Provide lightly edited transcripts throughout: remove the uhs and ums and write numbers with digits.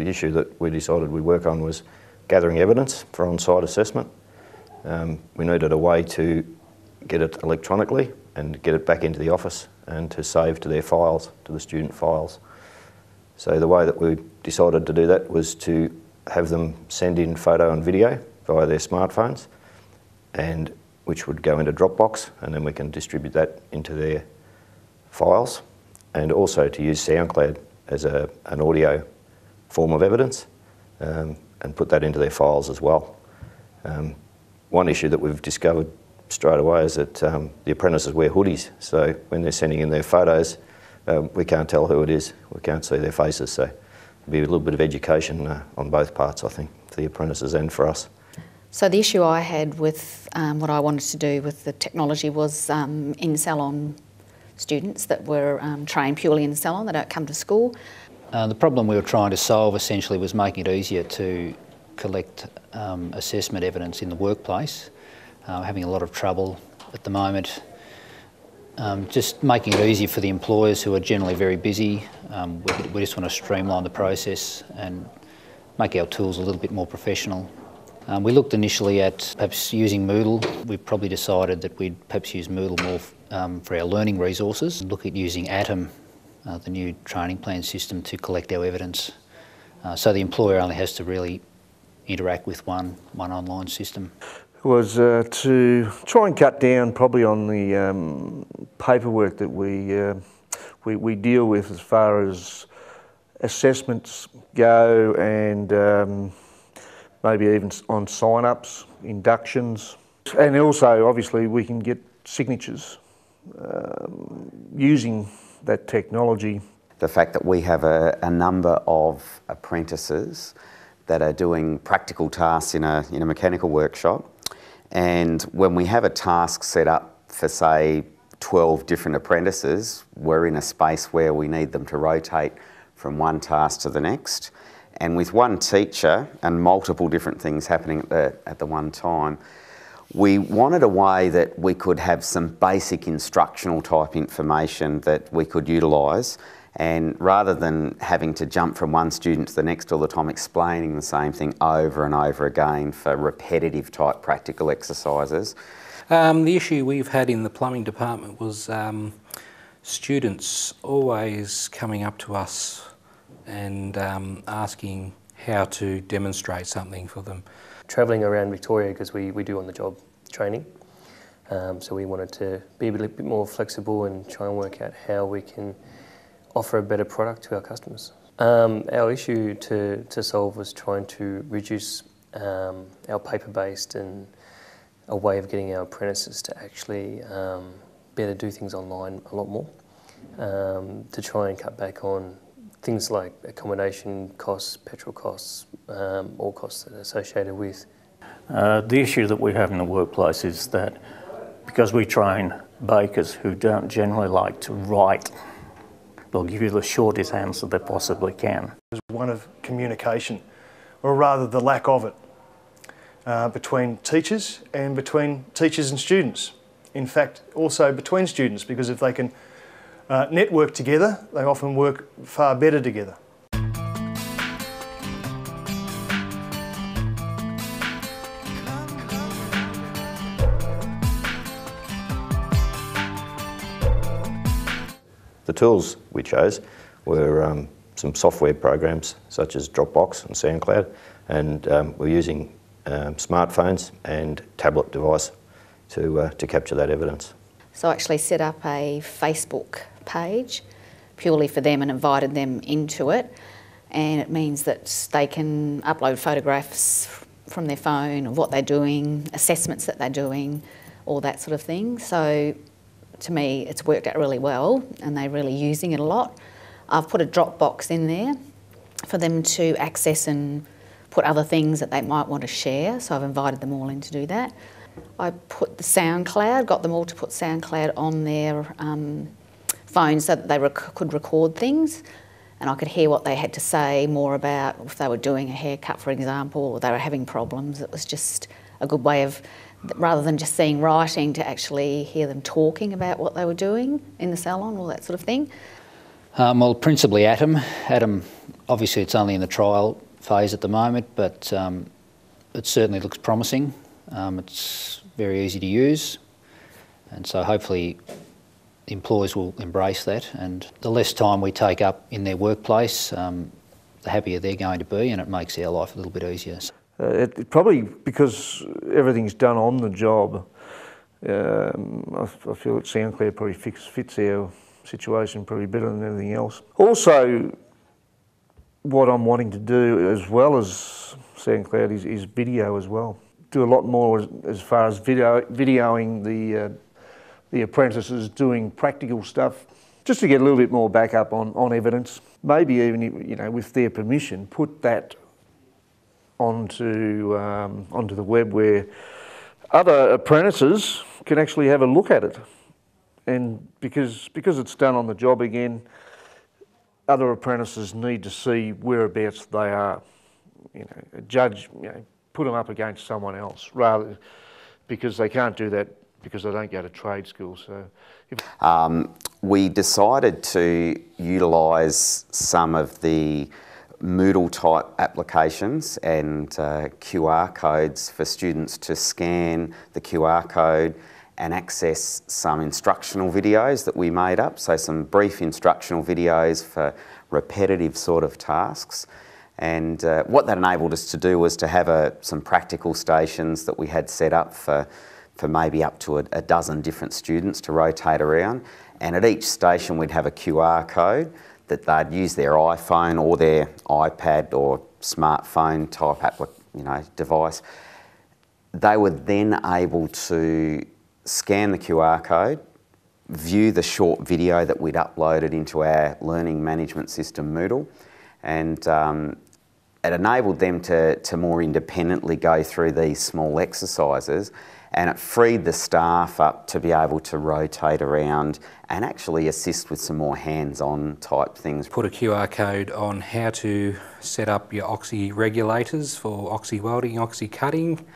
the issue that we decided we'd work on was gathering evidence for on-site assessment. We needed a way to get it electronically and get it back into the office and to save to their files, to the student files. So the way that we decided to do that was to have them send in photo and video via their smartphones, and which would go into Dropbox, and then we can distribute that into their files, and also to use SoundCloud as an audio form of evidence and put that into their files as well. One issue that we've discovered straight away is that the apprentices wear hoodies, so when they're sending in their photos, we can't tell who it is, we can't see their faces, so it'll be a little bit of education on both parts, I think, for the apprentices and for us. So the issue I had with what I wanted to do with the technology was in-salon students that were trained purely in the salon, they don't come to school. The problem we were trying to solve essentially was making it easier to collect assessment evidence in the workplace. Having a lot of trouble at the moment. Just making it easier for the employers who are generally very busy. We just want to streamline the process and make our tools a little bit more professional. We looked initially at perhaps using Moodle. We've probably decided that we'd perhaps use Moodle more for our learning resources. Look at using Atom, the new training plan system, to collect our evidence. So the employer only has to really interact with one online system. Was to try and cut down probably on the paperwork that we deal with as far as assessments go, and maybe even on sign-ups, inductions, and also obviously we can get signatures using that technology. The fact that we have a number of apprentices that are doing practical tasks in a mechanical workshop, and when we have a task set up for, say, 12 different apprentices, we're in a space where we need them to rotate from one task to the next. And with one teacher and multiple different things happening at the one time, we wanted a way that we could have some basic instructional type information that we could utilise, and rather than having to jump from one student to the next all the time explaining the same thing over and over again for repetitive type practical exercises. The issue we've had in the plumbing department was students always coming up to us and asking how to demonstrate something for them. Travelling around Victoria, because we do on-the-job training, so we wanted to be a little bit more flexible and try and work out how we can offer a better product to our customers. Our issue to solve was trying to reduce our paper-based and a way of getting our apprentices to actually be able to do things online a lot more, to try and cut back on things like accommodation costs, petrol costs, all costs that are associated with. The issue that we have in the workplace is that because we train bakers who don't generally like to write, they'll give you the shortest answer they possibly can. It's one of communication, or rather the lack of it, between teachers and between teachers and students. In fact, also between students, because if they can network together, they often work far better together. The tools we chose were some software programs such as Dropbox and SoundCloud, and we're using smartphones and tablet device to capture that evidence. So I actually set up a Facebook page purely for them and invited them into it, and it means that they can upload photographs from their phone of what they're doing, assessments that they're doing, all that sort of thing. So to me it's worked out really well and they're really using it a lot. I've put a Dropbox in there for them to access and put other things that they might want to share, so I've invited them all in to do that. I put the SoundCloud, got them all to put SoundCloud on their phones so that they could record things, and I could hear what they had to say more about if they were doing a haircut, for example, or they were having problems. It was just a good way of, rather than just seeing writing, to actually hear them talking about what they were doing in the salon, all that sort of thing. Well, principally Atom. Atom Obviously it's only in the trial phase at the moment, but it certainly looks promising. It's very easy to use, and so hopefully employers will embrace that, and the less time we take up in their workplace, the happier they're going to be, and it makes our life a little bit easier. It probably, because everything's done on the job, I feel that SoundCloud probably fits our situation probably better than anything else. Also, what I'm wanting to do as well as SoundCloud is video as well. Do a lot more as far as videoing the apprentices doing practical stuff, just to get a little bit more backup on evidence. Maybe even, you know, with their permission, put that onto the web where other apprentices can actually have a look at it. And because it's done on the job again, other apprentices need to see whereabouts they are. You know, a judge, you know, put them up against someone else, rather, because they can't do that because they don't go to trade school. So, we decided to utilise some of the Moodle type applications and QR codes for students to scan the QR code and access some instructional videos that we made up, so some brief instructional videos for repetitive sort of tasks. And what that enabled us to do was to have some practical stations that we had set up for maybe up to a dozen different students to rotate around. And at each station we'd have a QR code that they'd use their iPhone or their iPad or smartphone type device. They were then able to scan the QR code, view the short video that we'd uploaded into our learning management system Moodle, and it enabled them to more independently go through these small exercises, and it freed the staff up to be able to rotate around and actually assist with some more hands-on type things. Put a QR code on how to set up your oxy regulators for oxy welding, oxy cutting,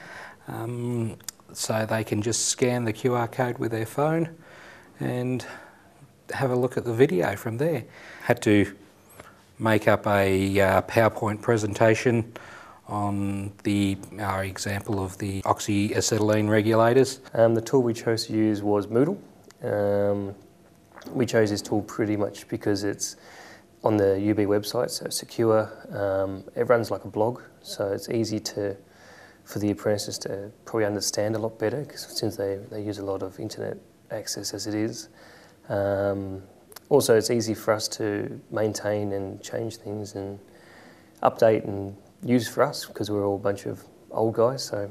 so they can just scan the QR code with their phone and have a look at the video from there. Had to make up a PowerPoint presentation on our example of the oxyacetylene regulators. The tool we chose to use was Moodle. We chose this tool pretty much because it's on the UB website, so it's secure. It runs like a blog, so it's easy for the apprentices to probably understand a lot better, since they use a lot of internet access as it is. Also, it's easy for us to maintain and change things and update and use for us, because we're all a bunch of old guys, so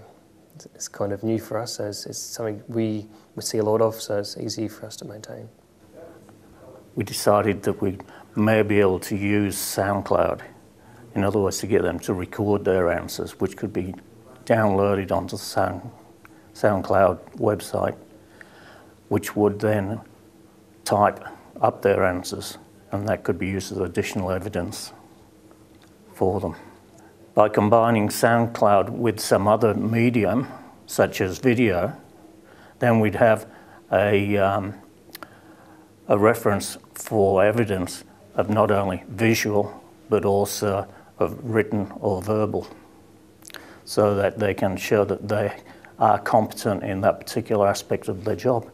it's kind of new for us. So it's something we see a lot of, so it's easy for us to maintain. We decided that we may be able to use SoundCloud, in other words, to get them to record their answers, which could be downloaded onto the SoundCloud website, which would then type up their answers, and that could be used as additional evidence for them. By combining SoundCloud with some other medium, such as video, then we'd have a reference for evidence of not only visual, but also of written or verbal, so that they can show that they are competent in that particular aspect of their job.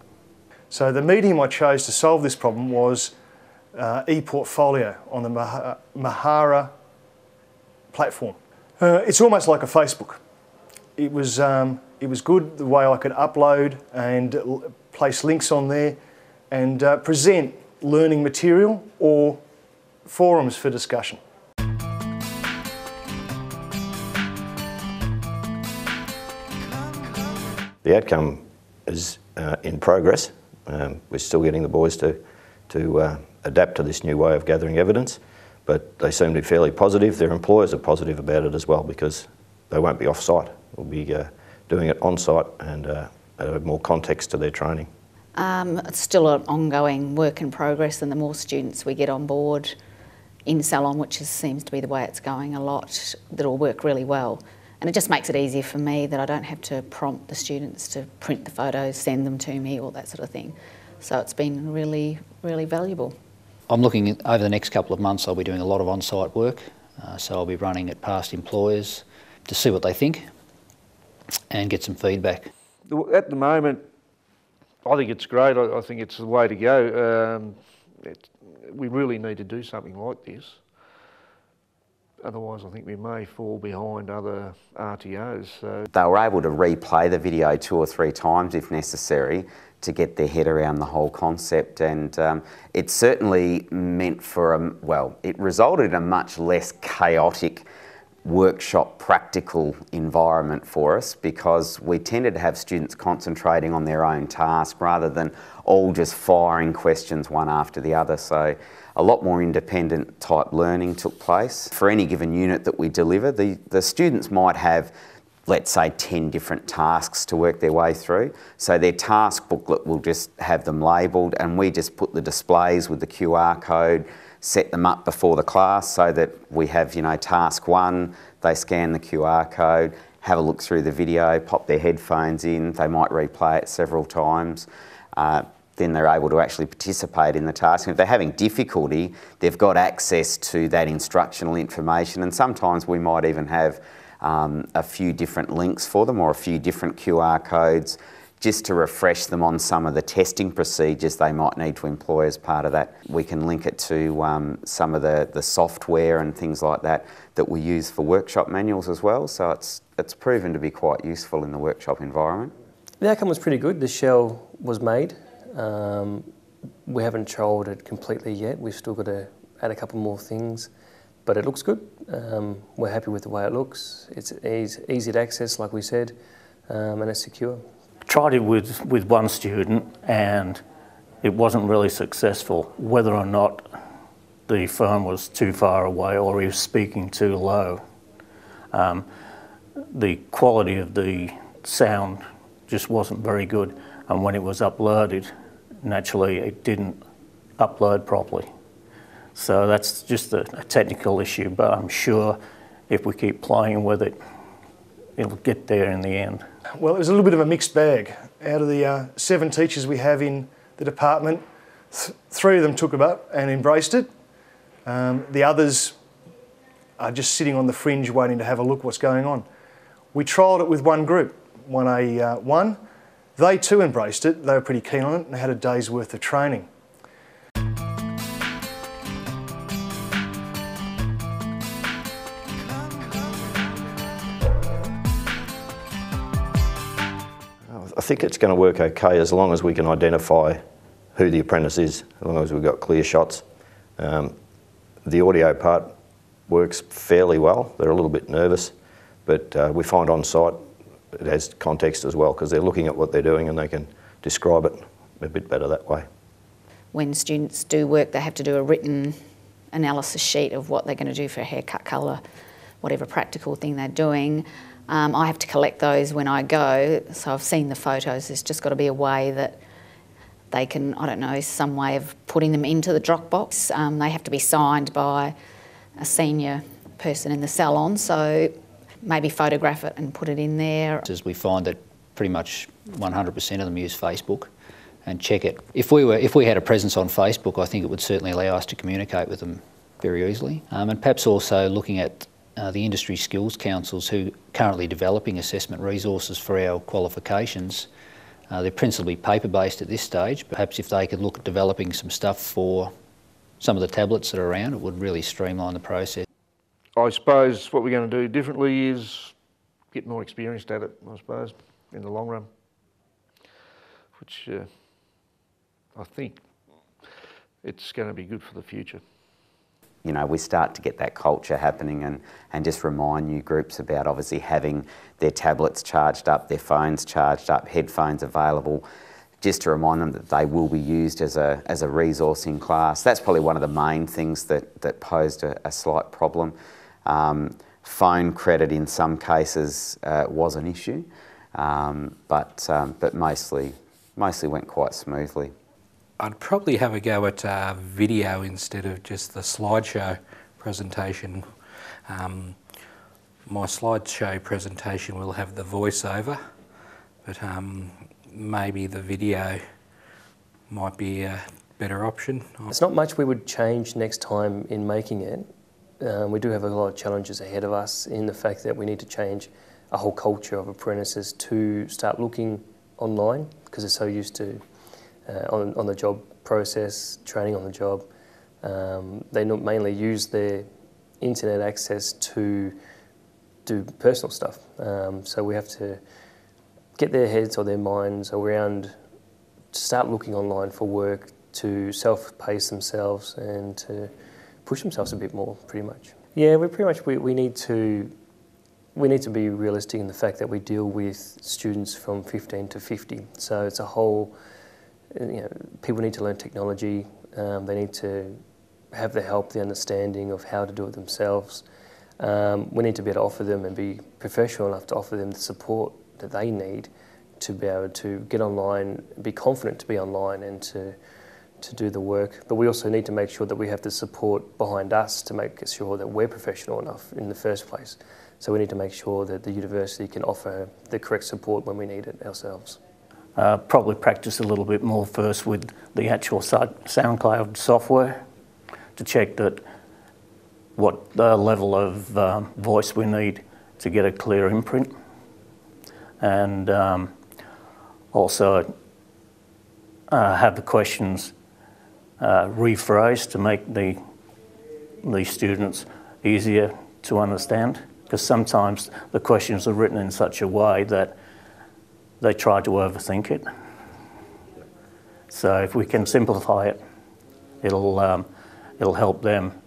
So the medium I chose to solve this problem was ePortfolio on the Mahara platform. It's almost like a Facebook. It was good the way I could upload and place links on there and present learning material or forums for discussion. The outcome is in progress. We're still getting the boys to adapt to this new way of gathering evidence, but they seem to be fairly positive. Their employers are positive about it as well, because they won't be off-site. We'll be doing it on-site and add more context to their training. It's still an ongoing work in progress, and the more students we get on board in Salon, which seems to be the way it's going a lot, that'll work really well. And it just makes it easier for me that I don't have to prompt the students to print the photos, send them to me, all that sort of thing. So it's been really, really valuable. I'm looking over the next couple of months, I'll be doing a lot of on-site work. So I'll be running it past employers to see what they think and get some feedback. At the moment, I think it's great. I think it's the way to go. We really need to do something like this. Otherwise, I think we may fall behind other RTOs. So. They were able to replay the video 2 or 3 times if necessary to get their head around the whole concept, and it certainly meant for it resulted in a much less chaotic workshop practical environment for us, because we tended to have students concentrating on their own task rather than all just firing questions one after the other. So a lot more independent type learning took place. For any given unit that we deliver, the students might have, let's say, 10 different tasks to work their way through. So their task booklet will just have them labelled, and we just put the displays with the QR code, set them up before the class so that we have, task 1, they scan the QR code, have a look through the video, pop their headphones in, they might replay it several times. Then they're able to actually participate in the task. And if they're having difficulty, they've got access to that instructional information, and sometimes we might even have a few different links for them or a few different QR codes just to refresh them on some of the testing procedures they might need to employ as part of that. We can link it to some of the software and things like that that we use for workshop manuals as well, so it's proven to be quite useful in the workshop environment. The outcome was pretty good. The shell was made. We haven't trialled it completely yet. We've still got to add a couple more things, but it looks good. We're happy with the way it looks. It's easy to access, like we said, and it's secure. Tried it with one student and it wasn't really successful, whether or not the phone was too far away or he was speaking too low. The quality of the sound just wasn't very good, and when it was uploaded, naturally it didn't upload properly. So that's just a technical issue, but I'm sure if we keep playing with it, it'll get there in the end. Well, it was a little bit of a mixed bag. Out of the 7 teachers we have in the department, 3 of them took it up and embraced it. The others are just sitting on the fringe waiting to have a look what's going on. We trialled it with one group, 1A1. They too embraced it. They were pretty keen on it and had a day's worth of training. I think it's going to work okay as long as we can identify who the apprentice is, as long as we've got clear shots. The audio part works fairly well. They're a little bit nervous, but we find on site it has context as well, because they're looking at what they're doing and they can describe it a bit better that way. When students do work, they have to do a written analysis sheet of what they're going to do for haircut colour, whatever practical thing they're doing. I have to collect those when I go, so I've seen the photos. There's just got to be a way that they can, I don't know, some way of putting them into the Dropbox. They have to be signed by a senior person in the salon, so maybe photograph it and put it in there. As we find that pretty much 100% of them use Facebook and check it. If we had a presence on Facebook, I think it would certainly allow us to communicate with them very easily. And perhaps also looking at the industry skills councils who are currently developing assessment resources for our qualifications. They're principally paper-based at this stage. Perhaps if they could look at developing some stuff for some of the tablets that are around, it would really streamline the process. I suppose what we're going to do differently is get more experienced at it, I suppose, in the long run, which I think it's going to be good for the future. We start to get that culture happening and just remind new groups about obviously having their tablets charged up, their phones charged up, headphones available, just to remind them that they will be used as a resource in class. That's probably one of the main things that posed a slight problem. Phone credit in some cases was an issue, but mostly went quite smoothly. I'd probably have a go at video instead of just the slideshow presentation. My slideshow presentation will have the voiceover, but maybe the video might be better option. It's not much we would change next time in making it. We do have a lot of challenges ahead of us in the fact that we need to change a whole culture of apprentices to start looking online because they're so used to on the job process, training on the job. They mainly use their internet access to do personal stuff. So we have to get their heads or their minds around to start looking online for work, to self-pace themselves and to push themselves a bit more, pretty much. Yeah, we need to be realistic in the fact that we deal with students from 15 to 50. So it's a whole, people need to learn technology. They need to have the help, the understanding of how to do it themselves. We need to be able to offer them and be professional enough to offer them the support that they need to be able to get online, be confident to be online and to do the work. But we also need to make sure that we have the support behind us to make sure that we're professional enough in the first place. So we need to make sure that the university can offer the correct support when we need it ourselves. Probably practice a little bit more first with the actual SoundCloud software to check that what the level of voice we need to get a clear imprint, and also have the questions rephrased to make the students easier to understand, because sometimes the questions are written in such a way that they try to overthink it. So if we can simplify it, it'll help them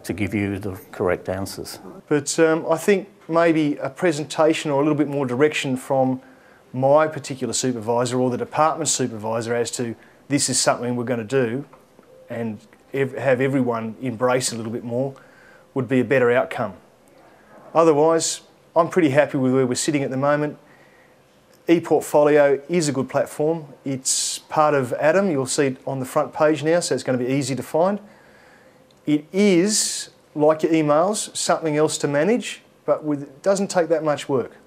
to give you the correct answers. But I think maybe a presentation or a little bit more direction from my particular supervisor or the department supervisor as to this is something we're going to do and have everyone embrace a little bit more would be a better outcome. Otherwise, I'm pretty happy with where we're sitting at the moment. ePortfolio is a good platform. It's part of Adam. You'll see it on the front page now, so it's going to be easy to find. It is, like your emails, something else to manage, but it doesn't take that much work.